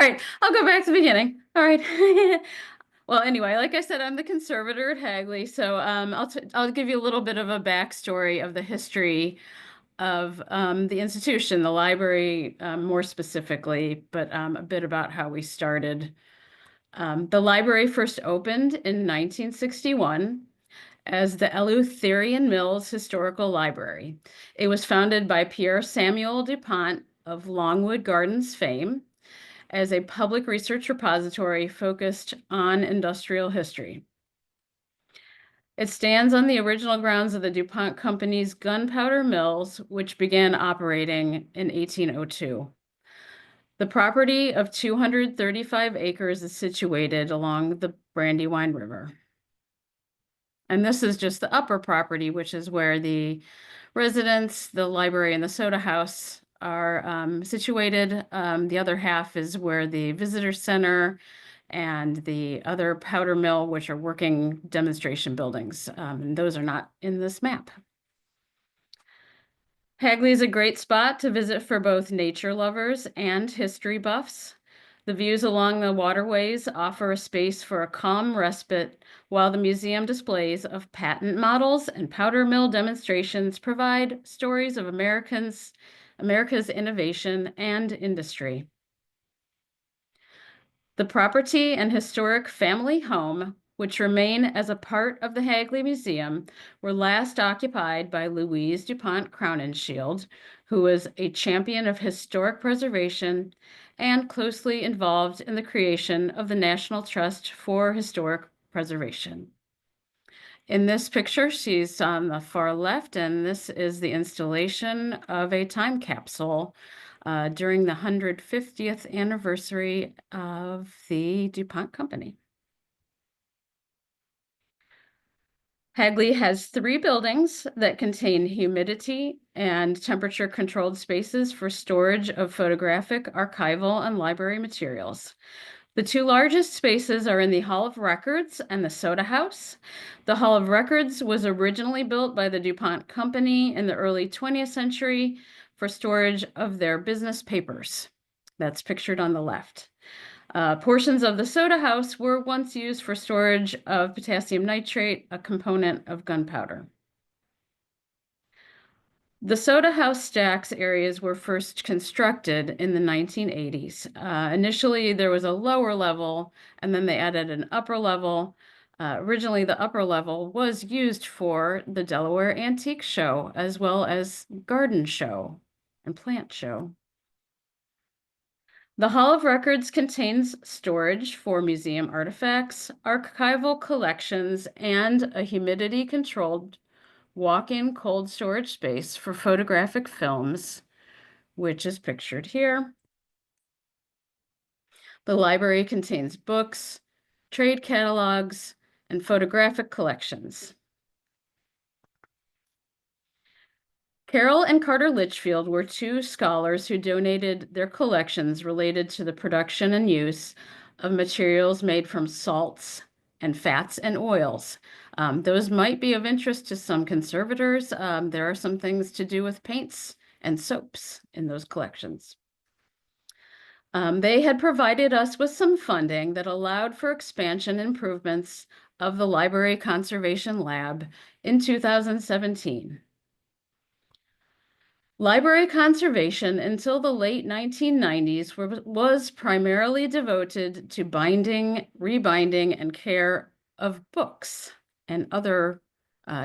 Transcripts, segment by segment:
right, I'll go back to the beginning. All right. Well, anyway, like I said, I'm the conservator at Hagley, so I'll give you a little bit of a backstory of the history of the institution, the library more specifically, but a bit about how we started. The library first opened in 1961 as the Eleutherian Mills Historical Library. It was founded by Pierre Samuel DuPont of Longwood Gardens fame as a public research repository focused on industrial history. It stands on the original grounds of the DuPont Company's gunpowder mills, which began operating in 1802. The property of 235 acres is situated along the Brandywine River. And this is just the upper property, which is where the residents, the library, and the soda house are situated. The other half is where the visitor center and the other powder mill, which are working demonstration buildings. And those are not in this map. Hagley is a great spot to visit for both nature lovers and history buffs. The views along the waterways offer a space for a calm respite, while the museum displays of patent models and powder mill demonstrations provide stories of America's innovation and industry. The property and historic family home, which remain as a part of the Hagley Museum, were last occupied by Louise DuPont Crowninshield, who was a champion of historic preservation and closely involved in the creation of the National Trust for Historic Preservation. In this picture, she's on the far left, and this is the installation of a time capsule during the 150th anniversary of the DuPont Company. Hagley has 3 buildings that contain humidity and temperature controlled spaces for storage of photographic, archival, and library materials. The 2 largest spaces are in the Hall of Records and the Soda House. The Hall of Records was originally built by the DuPont Company in the early 20th century for storage of their business papers. That's pictured on the left. Portions of the soda house were once used for storage of potassium nitrate, a component of gunpowder. The soda house stacks areas were first constructed in the 1980s. Initially, there was a lower level, and then they added an upper level. Originally, the upper level was used for the Delaware Antique Show, as well as garden show and plant show. The Hall of Records contains storage for museum artifacts, archival collections, and a humidity-controlled walk-in cold storage space for photographic films, which is pictured here. The library contains books, trade catalogs, and photographic collections. Carroll and Carter Litchfield were 2 scholars who donated their collections related to the production and use of materials made from salts and fats and oils. Those might be of interest to some conservators. There are some things to do with paints and soaps in those collections. They had provided us with some funding that allowed for expansion improvements of the Library Conservation Lab in 2017. Library conservation until the late 1990s was primarily devoted to binding, rebinding, and care of books and other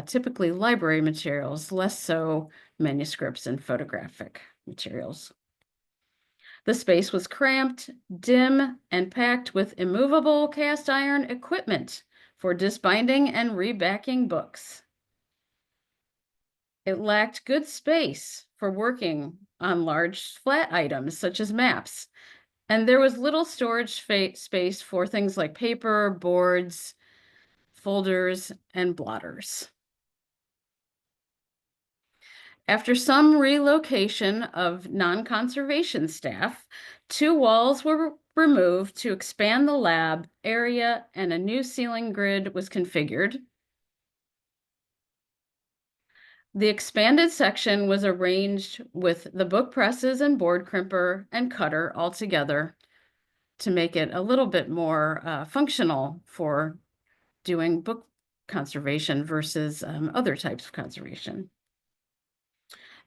typically library materials, less so manuscripts and photographic materials. The space was cramped, dim, and packed with immovable cast iron equipment for disbinding and rebacking books. It lacked good space for working on large flat items such as maps, and there was little storage space for things like paper, boards, folders, and blotters. After some relocation of non-conservation staff, 2 walls were removed to expand the lab area and a new ceiling grid was configured. The expanded section was arranged with the book presses and board crimper and cutter all together. to make it a little bit more functional for doing book conservation versus other types of conservation.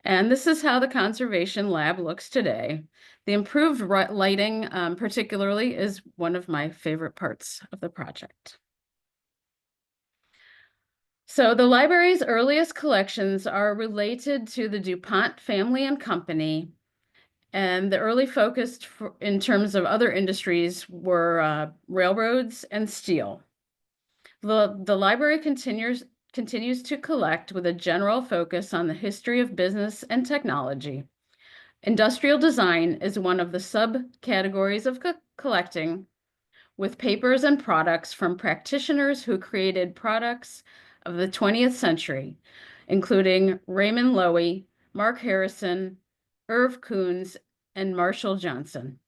And this is how the conservation lab looks today. The improved lighting, particularly, is one of my favorite parts of the project. So the library's earliest collections are related to the DuPont family and company, and the early focus in terms of other industries were railroads and steel. The library continues to collect with a general focus on the history of business and technology. Industrial design is one of the subcategories of collecting, with papers and products from practitioners who created products of the 20th century, including Raymond Loewy, Mark Harrison, Irv Coons, and Marshall Johnson.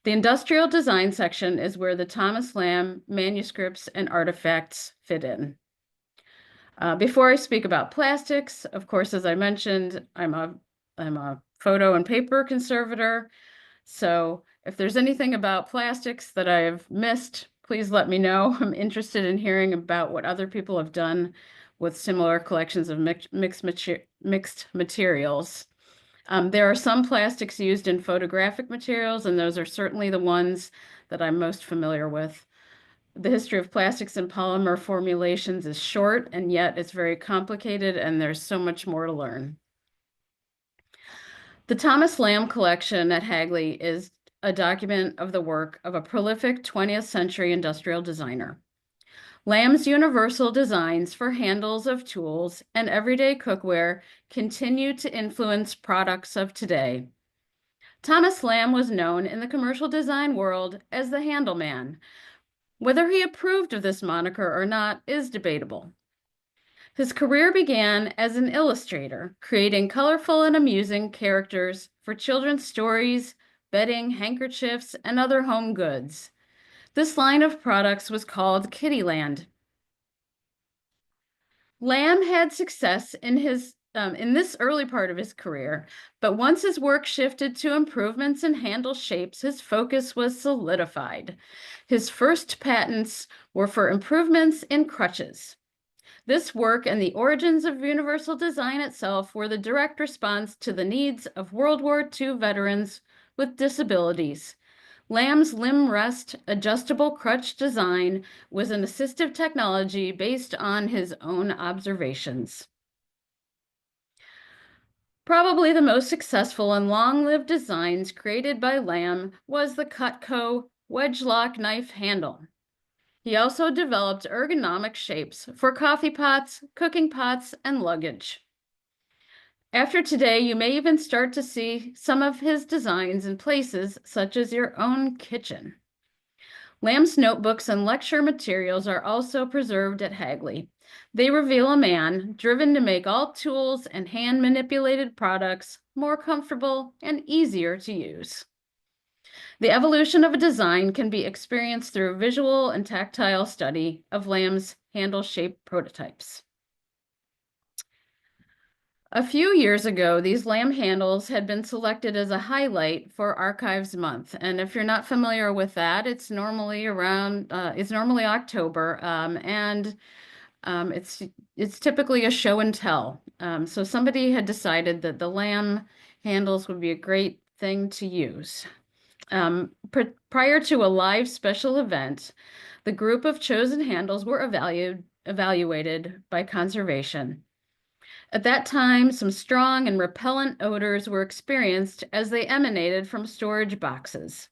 The industrial design section is where the Thomas Lamb manuscripts and artifacts fit in. Before I speak about plastics, of course, as I mentioned, I'm a photo and paper conservator. So if there's anything about plastics that I've missed, please let me know. I'm interested in hearing about what other people have done with similar collections of mixed materials. There are some plastics used in photographic materials, and those are certainly the ones that I'm most familiar with. The history of plastics and polymer formulations is short, and yet it's very complicated, and there's so much more to learn. The Thomas Lamb collection at Hagley is a document of the work of a prolific 20th century industrial designer. Lamb's universal designs for handles of tools and everyday cookware continue to influence products of today. Thomas Lamb was known in the commercial design world as the handle man. Whether he approved of this moniker or not is debatable. His career began as an illustrator, creating colorful and amusing characters for children's stories, bedding, handkerchiefs, and other home goods. This line of products was called Kittyland. Lamb had success in this early part of his career, but once his work shifted to improvements in handle shapes, his focus was solidified. His first patents were for improvements in crutches. This work and the origins of universal design itself were the direct response to the needs of World War II veterans with disabilities. Lamb's limb rest adjustable crutch design was an assistive technology based on his own observations. Probably the most successful and long-lived designs created by Lamb was the Cutco wedge lock knife handle. He also developed ergonomic shapes for coffee pots, cooking pots, and luggage. After today, you may even start to see some of his designs in places such as your own kitchen. Lamb's notebooks and lecture materials are also preserved at Hagley. They reveal a man driven to make all tools and hand-manipulated products more comfortable and easier to use. The evolution of a design can be experienced through visual and tactile study of Lamb's handle-shaped prototypes. A few years ago, these Lamb handles had been selected as a highlight for Archives Month. And if you're not familiar with that, it's normally October, and it's typically a show and tell. So somebody had decided that the Lamb handles would be a great thing to use. Prior to a live special event, the group of chosen handles were evaluated by conservation. At that time, some strong and repellent odors were experienced as they emanated from storage boxes.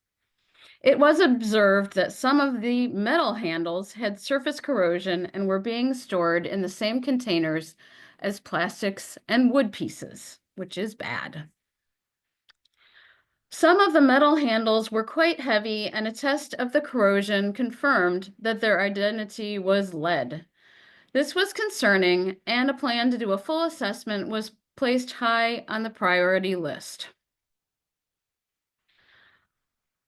It was observed that some of the metal handles had surface corrosion and were being stored in the same containers as plastics and wood pieces, which is bad. Some of the metal handles were quite heavy, and a test of the corrosion confirmed that their identity was lead. This was concerning, and a plan to do a full assessment was placed high on the priority list.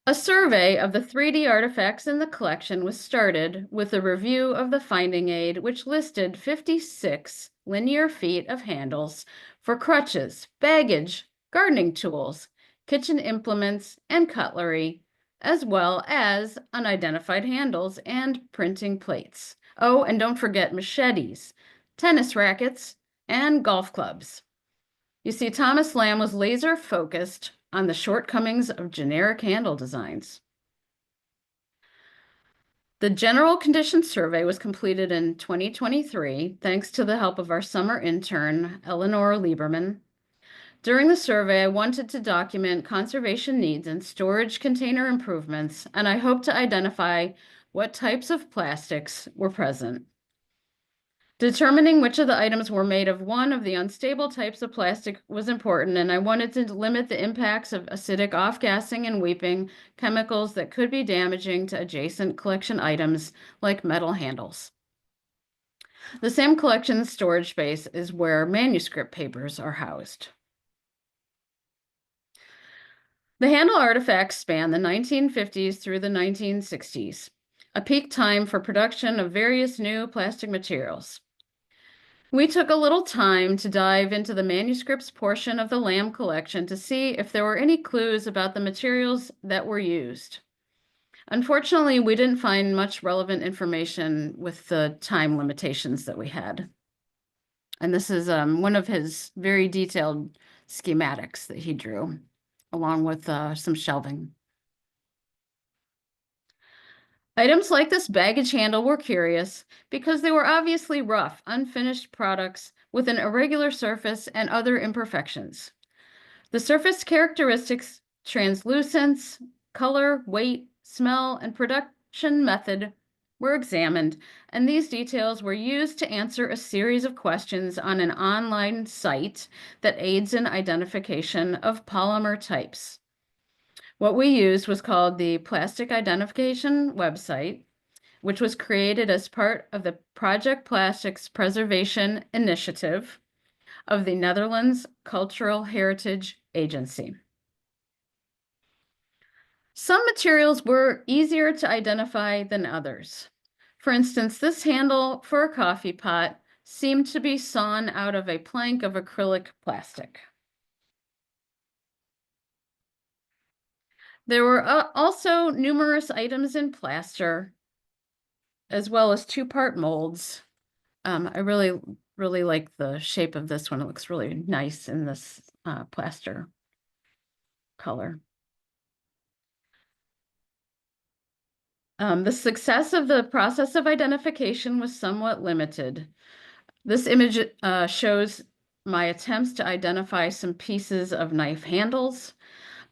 A survey of the 3D artifacts in the collection was started with a review of the finding aid, which listed 56 linear feet of handles for crutches, baggage, gardening tools, kitchen implements, and cutlery, as well as unidentified handles and printing plates. Oh, and don't forget machetes, tennis rackets, and golf clubs. You see, Thomas Lamb was laser focused on the shortcomings of generic handle designs. The General Conditions Survey was completed in 2023, thanks to the help of our summer intern, Eleanor Lieberman. During the survey, I wanted to document conservation needs and storage container improvements, and I hope to identify what types of plastics were present. Determining which of the items were made of one of the unstable types of plastic was important, and I wanted to limit the impacts of acidic off-gassing and weeping, chemicals that could be damaging to adjacent collection items like metal handles. The same collection storage space is where manuscript papers are housed. The handle artifacts span the 1950s through the 1960s, a peak time for production of various new plastic materials. We took a little time to dive into the manuscripts portion of the Lamb collection to see if there were any clues about the materials that were used. Unfortunately, we didn't find much relevant information with the time limitations that we had. And this is one of his very detailed schematics that he drew, along with some shelving. Items like this baggage handle were curious because they were obviously rough, unfinished products with an irregular surface and other imperfections. The surface characteristics, translucence, color, weight, smell, and production method were examined, and these details were used to answer a series of questions on an online site that aids in identification of polymer types. What we used was called the Plastic Identification website, which was created as part of the Project Plastics Preservation Initiative of the Netherlands Cultural Heritage Agency. Some materials were easier to identify than others. For instance, this handle for a coffee pot seemed to be sawn out of a plank of acrylic plastic. There were also numerous items in plaster, as well as two-part molds. I really like the shape of this one. It looks really nice in this plaster color. The success of the process of identification was somewhat limited. This image shows my attempts to identify some pieces of knife handles.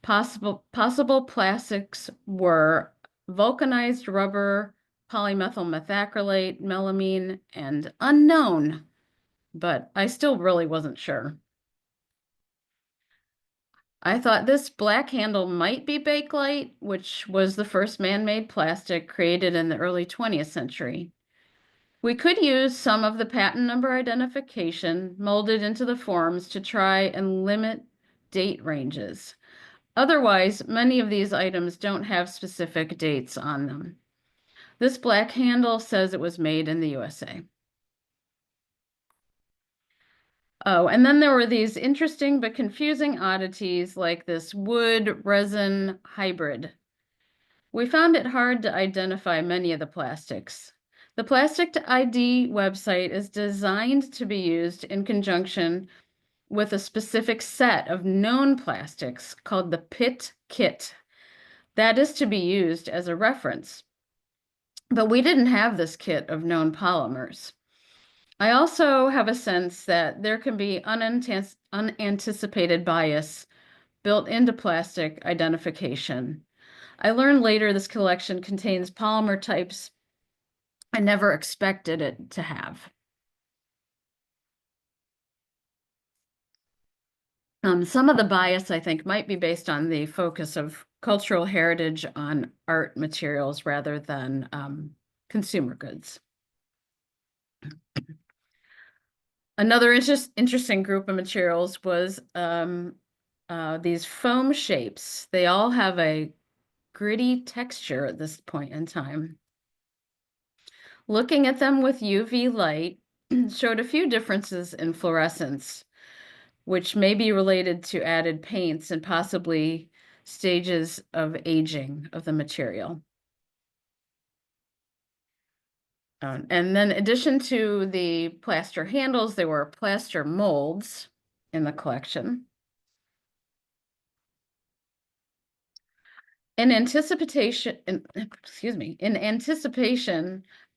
Possible plastics were vulcanized rubber, polymethyl methacrylate, melamine, and unknown, but I still really wasn't sure. I thought this black handle might be Bakelite, which was the first man-made plastic created in the early 20th century. We could use some of the patent number identification molded into the forms to try and limit date ranges. Otherwise, many of these items don't have specific dates on them. This black handle says it was made in the USA. Oh, and then there were these interesting but confusing oddities like this wood-resin hybrid. We found it hard to identify many of the plastics. The Plastic ID website is designed to be used in conjunction with a specific set of known plastics called the PIT kit. That is to be used as a reference. But we didn't have this kit of known polymers. I also have a sense that there can be unanticipated bias built into plastic identification. I learned later this collection contains polymer types I never expected it to have. Some of the bias, I think, might be based on the focus of cultural heritage on art materials rather than consumer goods. Another interesting group of materials was these foam shapes. They all have a gritty texture at this point in time. Looking at them with UV light showed a few differences in fluorescence, which may be related to added paints and possibly stages of aging of the material. And then in addition to the plaster handles, there were plaster molds in the collection. In anticipation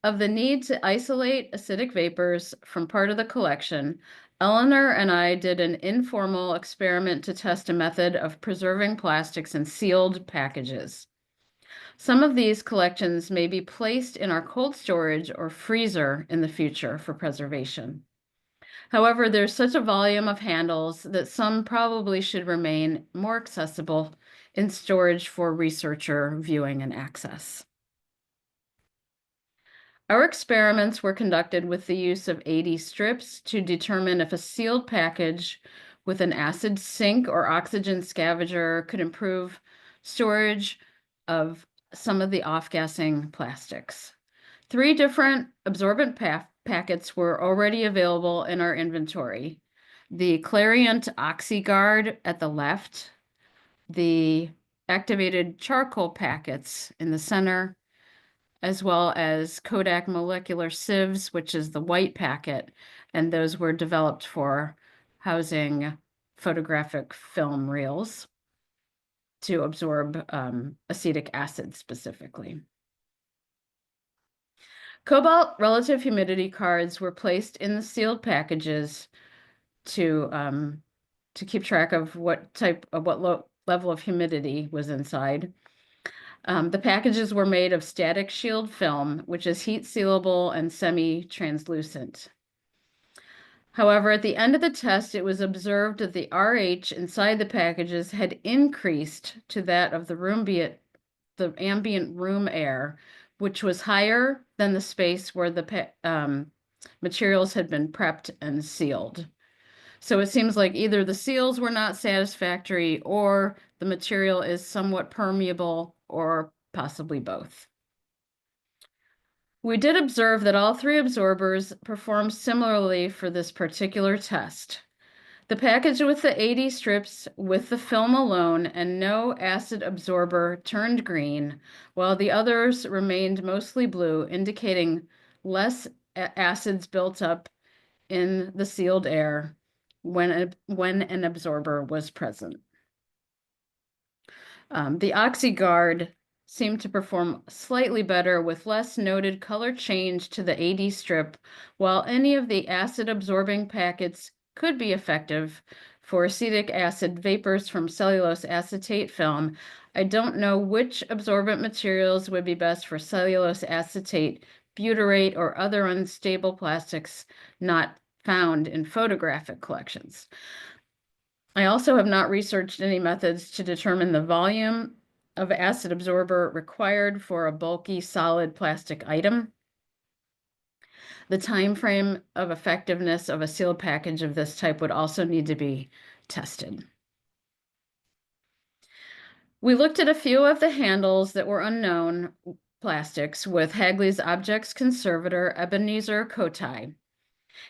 of the need to isolate acidic vapors from part of the collection, Eleanor and I did an informal experiment to test a method of preserving plastics in sealed packages. Some of these collections may be placed in our cold storage or freezer in the future for preservation. However, there's such a volume of handles that some probably should remain more accessible in storage for researcher viewing and access. Our experiments were conducted with the use of 80 strips to determine if a sealed package with an acid sink or oxygen scavenger could improve storage of some of the off-gassing plastics. 3 different absorbent packets were already available in our inventory. The Clariant OxyGuard at the left, the activated charcoal packets in the center, as well as Kodak molecular sieves, which is the white packet, and those were developed for housing photographic film reels to absorb acetic acid specifically. Cobalt relative humidity cards were placed in the sealed packages to keep track of what level of humidity was inside. The packages were made of static shield film, which is heat sealable and semi-translucent. However, at the end of the test, it was observed that the RH inside the packages had increased to that of the ambient room air, which was higher than the space where the materials had been prepped and sealed. So it seems like either the seals were not satisfactory or the material is somewhat permeable or possibly both. We did observe that all 3 absorbers performed similarly for this particular test. The package with the 80 strips with the film alone and no acid absorber turned green, while the others remained mostly blue, indicating less acids built up in the sealed air when an absorber was present. The OxyGuard seemed to perform slightly better with less noted color change to the 80 strip, while any of the acid-absorbing packets could be effective for acetic acid vapors from cellulose acetate film. I don't know which absorbent materials would be best for cellulose acetate, butyrate, or other unstable plastics not found in photographic collections. I also have not researched any methods to determine the volume of acid absorber required for a bulky solid plastic item. The time frame of effectiveness of a sealed package of this type would also need to be tested. We looked at a few of the handles that were unknown plastics with Hagley's objects conservator, Ebenezer Cotai.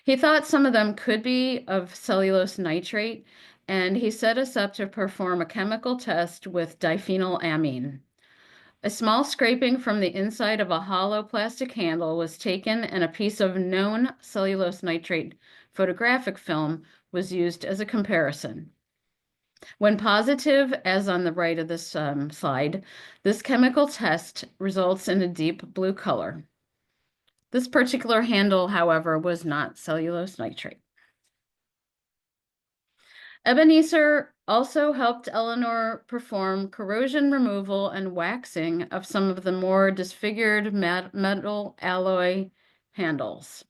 He thought some of them could be of cellulose nitrate, and he set us up to perform a chemical test with diphenylamine. A small scraping from the inside of a hollow plastic handle was taken, and a piece of known cellulose nitrate photographic film was used as a comparison. When positive, as on the right of this slide, this chemical test results in a deep blue color. This particular handle, however, was not cellulose nitrate. Ebenezer also helped Eleanor perform corrosion removal and waxing of some of the more disfigured metal alloy handles.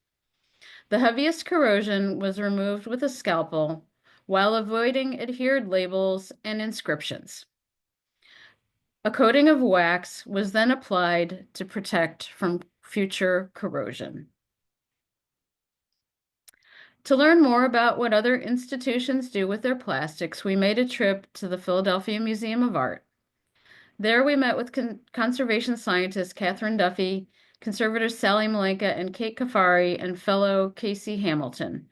The heaviest corrosion was removed with a scalpel while avoiding adhered labels and inscriptions. A coating of wax was then applied to protect from future corrosion. To learn more about what other institutions do with their plastics, we made a trip to the Philadelphia Museum of Art. There we met with conservation scientist Catherine Duffy, conservators Sally Malenka and Kate Kafari, and fellow Casey Hamilton.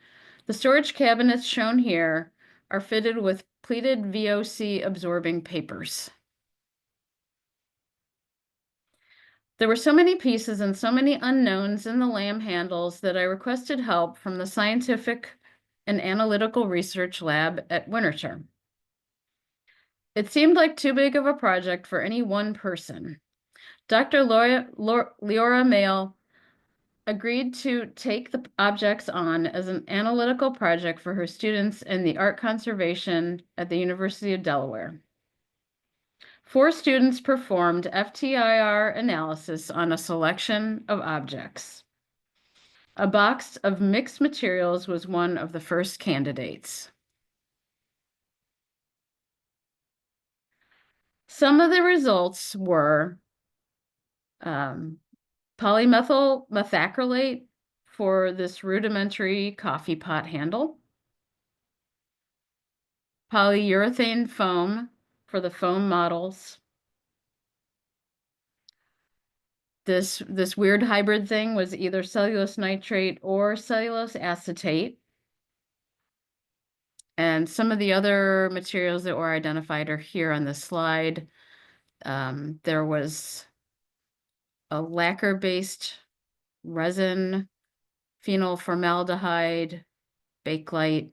The storage cabinets shown here are fitted with pleated VOC absorbing papers. There were so many pieces and so many unknowns in the lamb handles that I requested help from the scientific and analytical research lab at Winterthur. It seemed like too big of a project for any one person. Dr. Leora Mael agreed to take the objects on as an analytical project for her students in the art conservation at the University of Delaware. 4 students performed FTIR analysis on a selection of objects. A box of mixed materials was one of the first candidates. Some of the results were polymethyl methacrylate for this rudimentary coffee pot handle, polyurethane foam for the foam models. This weird hybrid thing was either cellulose nitrate or cellulose acetate. And some of the other materials that were identified are here on the slide. There was a lacquer-based resin, phenol formaldehyde, bakelite,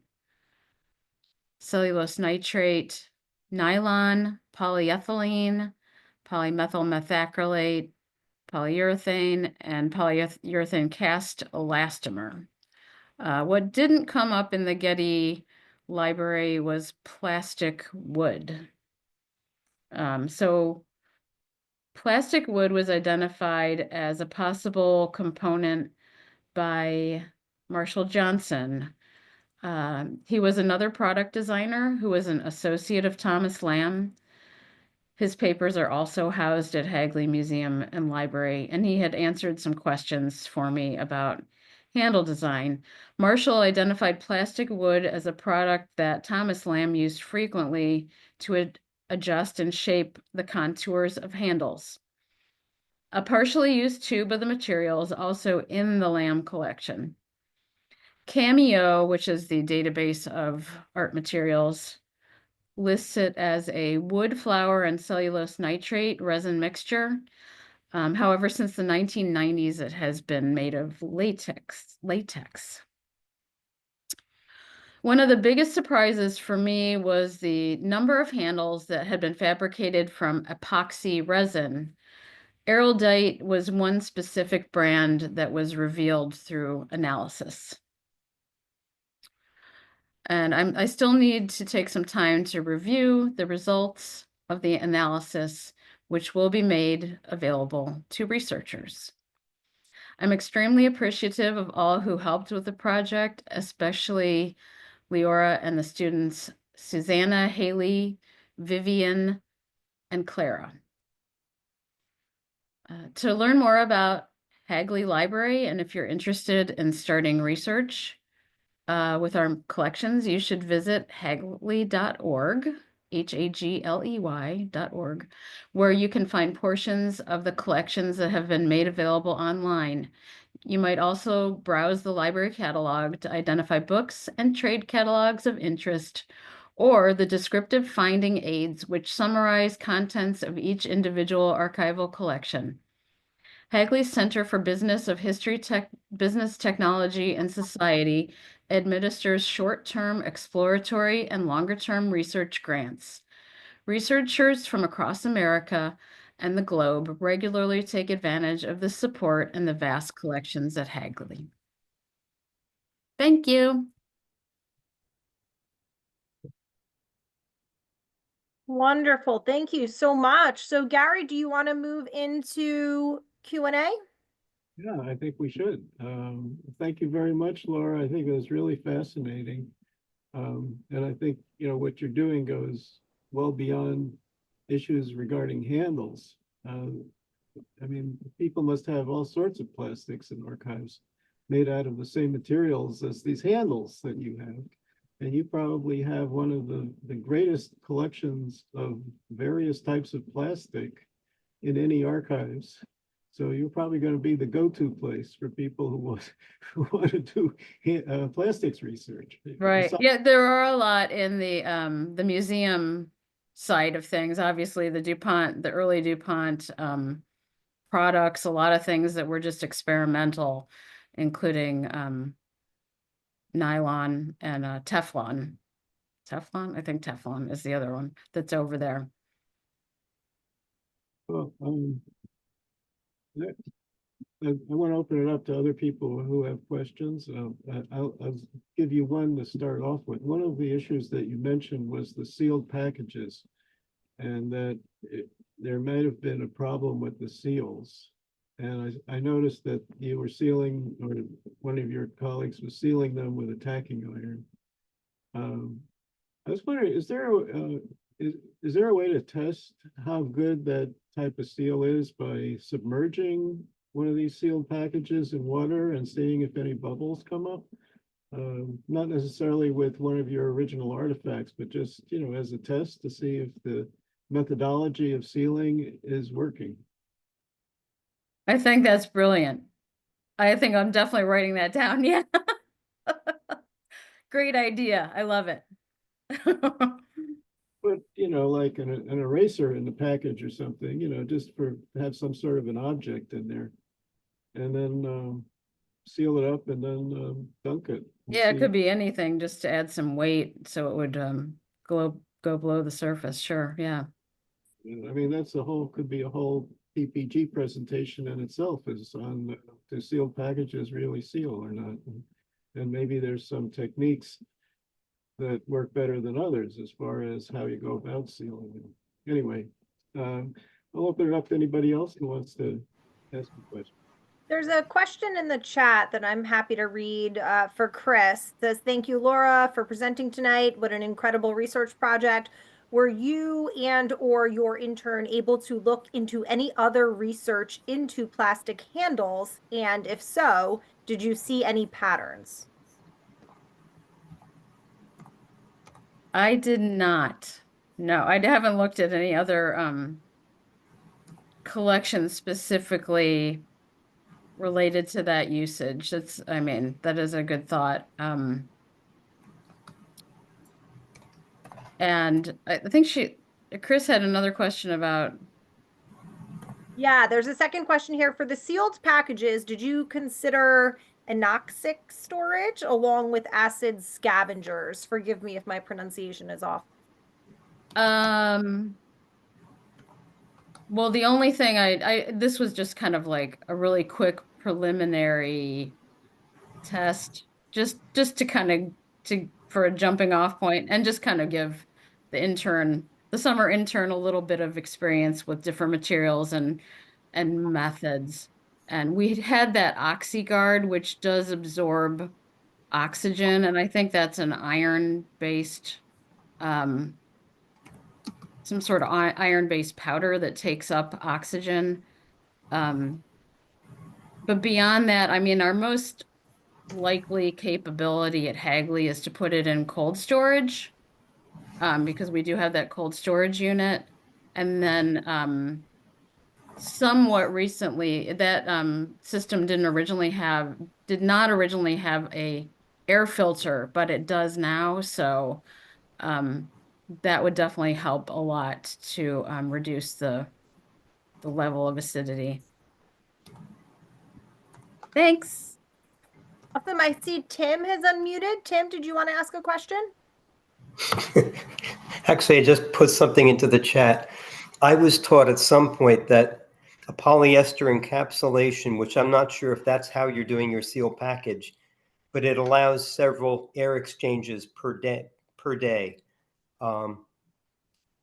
cellulose nitrate, nylon, polyethylene, polymethyl methacrylate, polyurethane, and polyurethane cast elastomer. What didn't come up in the Getty library was plastic wood. So plastic wood was identified as a possible component by Marshall Johnson. He was another product designer who was an associate of Thomas Lamb. His papers are also housed at Hagley Museum and Library, and he had answered some questions for me about handle design. Marshall identified plastic wood as a product that Thomas Lamb used frequently to adjust and shape the contours of handles. A partially used tube of the material is also in the Lamb collection. Cameo, which is the database of art materials, lists it as a wood, flour, and cellulose nitrate resin mixture. However, since the 1990s, it has been made of latex. One of the biggest surprises for me was the number of handles that had been fabricated from epoxy resin. Eraldite was one specific brand that was revealed through analysis. And I still need to take some time to review the results of the analysis, which will be made available to researchers. I'm extremely appreciative of all who helped with the project, especially Liora and the students Susanna, Haley, Vivian, and Clara. To learn more about Hagley Library, and if you're interested in starting research with our collections, you should visit hagley.org, hagley.org, where you can find portions of the collections that have been made available online. You might also browse the library catalog to identify books and trade catalogs of interest, or the descriptive finding aids, which summarize contents of each individual archival collection. Hagley's Center for Business of History, Business Technology, and Society administers short-term exploratory and longer-term research grants. Researchers from across America and the globe regularly take advantage of the support and the vast collections at Hagley. Thank you. Wonderful. Thank you so much. So Gary, do you want to move into Q&A? Yeah, I think we should. Thank you very much, Laura. I think it was really fascinating. And I think, what you're doing goes well beyond issues regarding handles. I mean, people must have all sorts of plastics in archives made out of the same materials as these handles that you have. And you probably have one of the greatest collections of various types of plastic in any archives. So you're probably going to be the go-to place for people who want to do plastics research. Right. Yeah, there are a lot in the museum side of things. Obviously, the DuPont, the early DuPont products, a lot of things that were just experimental, including nylon and Teflon. Teflon? I think Teflon is the other one that's over there. Well, I want to open it up to other people who have questions. I'll give you one to start off with. One of the issues that you mentioned was the sealed packages, and that there might have been a problem with the seals. And I noticed that you were sealing, or one of your colleagues was sealing them with a tacking iron. I was wondering, is there a way to test how good that type of seal is by submerging one of these sealed packages in water and seeing if any bubbles come up? Not necessarily with one of your original artifacts, but just, as a test to see if the methodology of sealing is working. I think that's brilliant. I think I'm definitely writing that down. Yeah. Great idea. I love it. But, like an eraser in the package or something, just to have some sort of an object in there. And then seal it up and then dunk it. Yeah, it could be anything just to add some weight so it would go below the surface. Sure. Yeah. I mean, could be a whole PPG presentation in itself, is on do sealed packages really seal or not. And maybe there's some techniques that work better than others as far as how you go about sealing it. Anyway, I'll open it up to anybody else who wants to ask a question. There's a question in the chat that I'm happy to read for Chris. It says, thank you, Laura, for presenting tonight. What an incredible research project. Were you and or your intern able to look into any other research into plastic handles? And if so, did you see any patterns? I did not. No, I haven't looked at any other collections specifically related to that usage. I mean, that is a good thought. And I think Chris had another question about. Yeah, there's a second question here. For the sealed packages, did you consider anoxic storage along with acid scavengers? Forgive me if my pronunciation is off. Well, the only thing this was just kind of like a really quick preliminary test, just to kind of for a jumping off point, and just kind of give the summer intern, a little bit of experience with different materials and methods. And we had that OxyGuard, which does absorb oxygen, and I think that's an iron-based some sort of iron-based powder that takes up oxygen. But beyond that, I mean, our most likely capability at Hagley is to put it in cold storage, because we do have that cold storage unit. And then somewhat recently, that system did not originally have a air filter, but it does now. So that would definitely help a lot to reduce the level of acidity. Thanks. Awesome. I see Tim has unmuted. Tim, did you want to ask a question? Actually, I just put something into the chat. I was taught at some point that a polyester encapsulation, which I'm not sure if that's how you're doing your seal package, but it allows several air exchanges per day.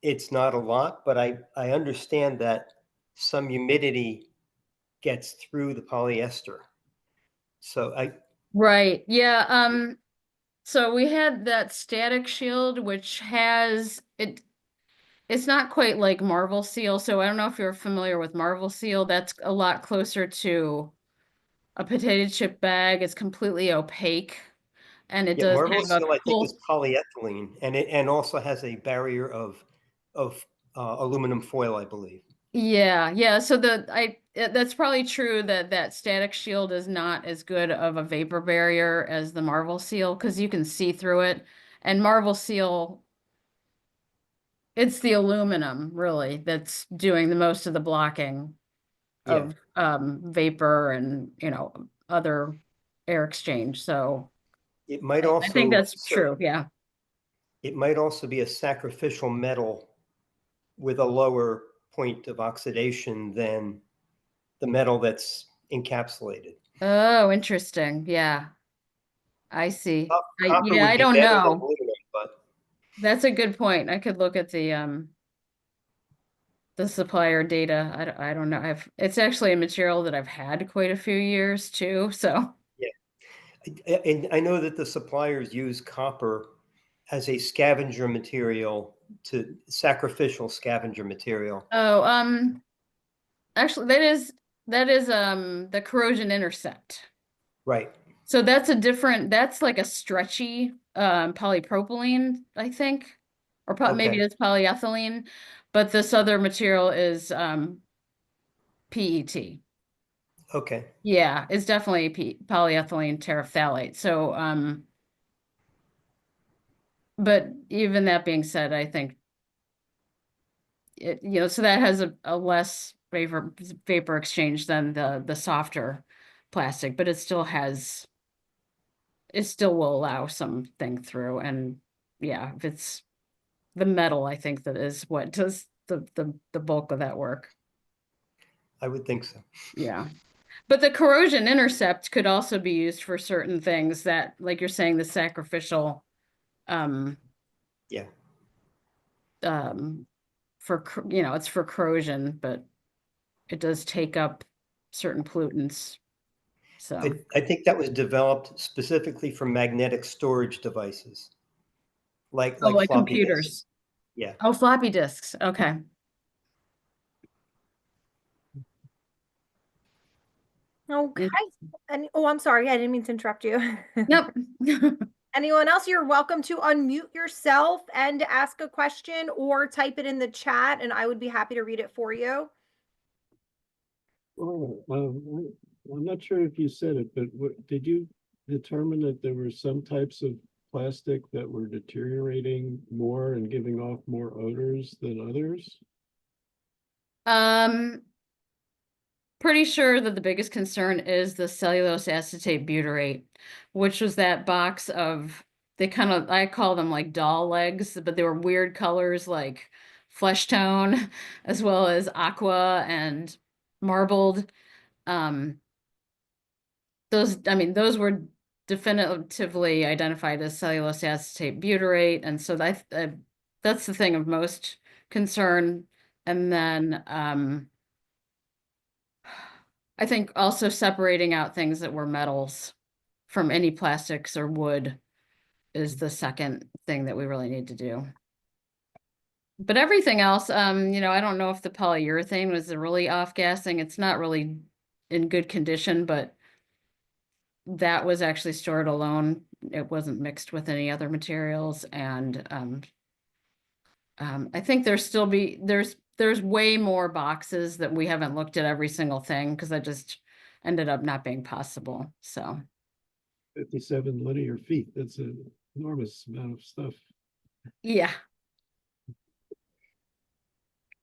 It's not a lot, but I understand that some humidity gets through the polyester. So Right. Yeah. So we had that static shield, which has it's not quite like Marvel Seal. So I don't know if you're familiar with Marvel Seal. That's a lot closer to a potato chip bag. It's completely opaque, and it does Marvel have a Seal, I think, cool. is polyethylene, and also has a barrier of aluminum foil, I believe. Yeah. So that's probably true that that static shield is not as good of a vapor barrier as the Marvel Seal because you can see through it. And Marvel Seal, it's the aluminum really that's doing the most of the blocking Yeah, of vapor and other air exchange. So it might I think also that's true. Yeah. it might also be a sacrificial metal with a lower point of oxidation than the metal that's encapsulated. Oh, interesting. Yeah, I see. Copper Yeah, would I be don't better than know. aluminum, but That's a good point. I could look at the supplier data. I don't know. It's actually a material that I've had quite a few years too. So, yeah. And I know that the suppliers use copper as a scavenger material to sacrificial scavenger material. oh, actually that is the corrosion intercept. Right. So that's like a stretchy polypropylene, I think, or maybe Okay. it's polyethylene, but this other material is PET. Okay. Yeah, it's definitely polyethylene terephthalate. So, but even that being said, I think so that has a less vapor exchange than the softer plastic, but it still will allow something through. And yeah, if it's the metal, I think that is what does the bulk of that work. I would think so. Yeah. But the corrosion intercept could also be used for certain things that, like you're saying, the sacrificial um Yeah. um it's for corrosion, but it does take up certain pollutants. So, I think that was developed specifically for magnetic storage devices, oh, like like floppy disks. computers. Yeah. Oh, floppy disks. Okay. Okay. Mm. And oh, I'm sorry. I didn't mean to interrupt you. Nope. Anyone else, you're welcome to unmute yourself and ask a question or type it in the chat, and I would be happy to read it for you. Oh, I'm not sure if you said it, but did you determine that there were some types of plastic that were deteriorating more and giving off more odors than others? Um, Pretty sure that the biggest concern is the cellulose acetate butyrate, which was that box of I call them like doll legs, but they were weird colors like flesh tone as well as aqua and marbled. Um, those were definitively identified as cellulose acetate butyrate, and so that's the thing of most concern. And then I think also separating out things that were metals from any plastics or wood is the second thing that we really need to do. But everything else, I don't know if the polyurethane was a really off-gassing. It's not really in good condition, but that was actually stored alone. It wasn't mixed with any other materials. And I think there's way more boxes that we haven't looked at every single thing because that just ended up not being possible. So 57 linear feet. That's an enormous amount of stuff. yeah.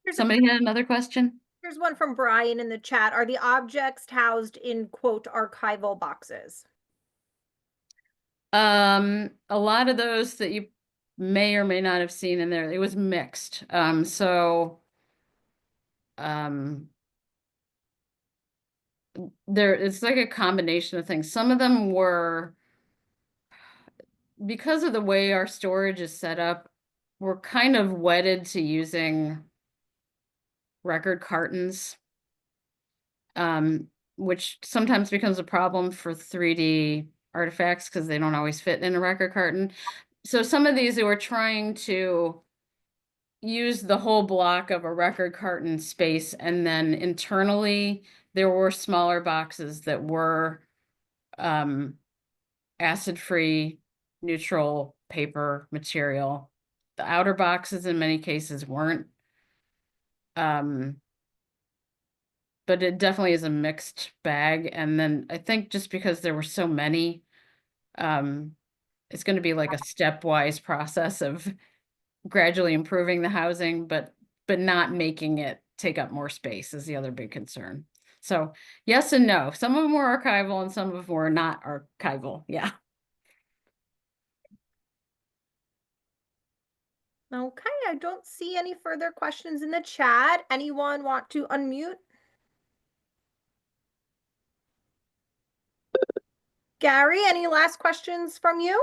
Here's, Somebody had another question? here's one from Brian in the chat. Are the objects housed in, quote, archival boxes? A lot of those that you may or may not have seen in there, it was mixed. Um, it's like a combination of things. Some of them were, because of the way our storage is set up, we're kind of wedded to using record cartons, which sometimes becomes a problem for 3D artifacts because they don't always fit in a record carton. So some of these, they were trying to use the whole block of a record carton space, and then internally there were smaller boxes that were acid-free neutral paper material. The outer boxes in many cases weren't. but it definitely is a mixed bag. And then I think just because there were so many, it's going to be like a stepwise process of gradually improving the housing, but not making it take up more space is the other big concern. So yes and no. Some of them were archival and some of them were not archival. Yeah. Okay, I don't see any further questions in the chat. Anyone want to unmute? Gary, any last questions from you?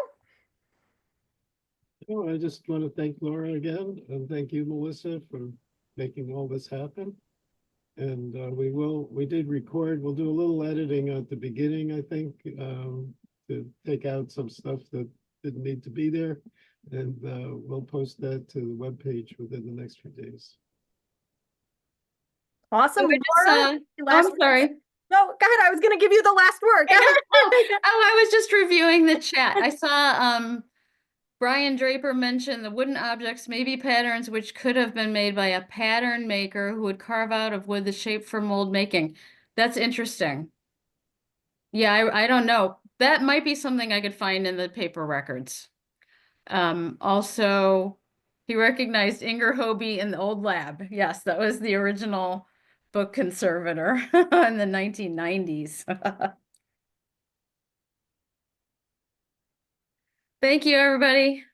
No, I just want to thank Laura again, and thank you, Melissa, for making all this happen. And we did record, we'll do a little editing at the beginning, I think, to take out some stuff that didn't need to be there. And we'll post that to the webpage within the next few days. Awesome. I just Laura, saw- last I'm sorry. No, go ahead. I was going to give you the last word. Go ahead. I was just reviewing the chat. I saw Brian Draper mentioned the wooden objects may be patterns which could have been made by a pattern maker who would carve out of wood the shape for mold making. That's interesting. Yeah, I don't know. That might be something I could find in the paper records. Also, he recognized Inger Hobie in the old lab. Yes, that was the original book conservator in the 1990s. Thank you, everybody.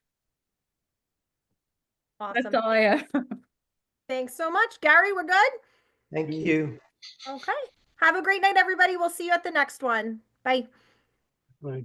Awesome. That's all I have. Thanks so much. Gary, we're good? Thank you. Okay. Have a great night, everybody. We'll see you at the next one. Bye. Right.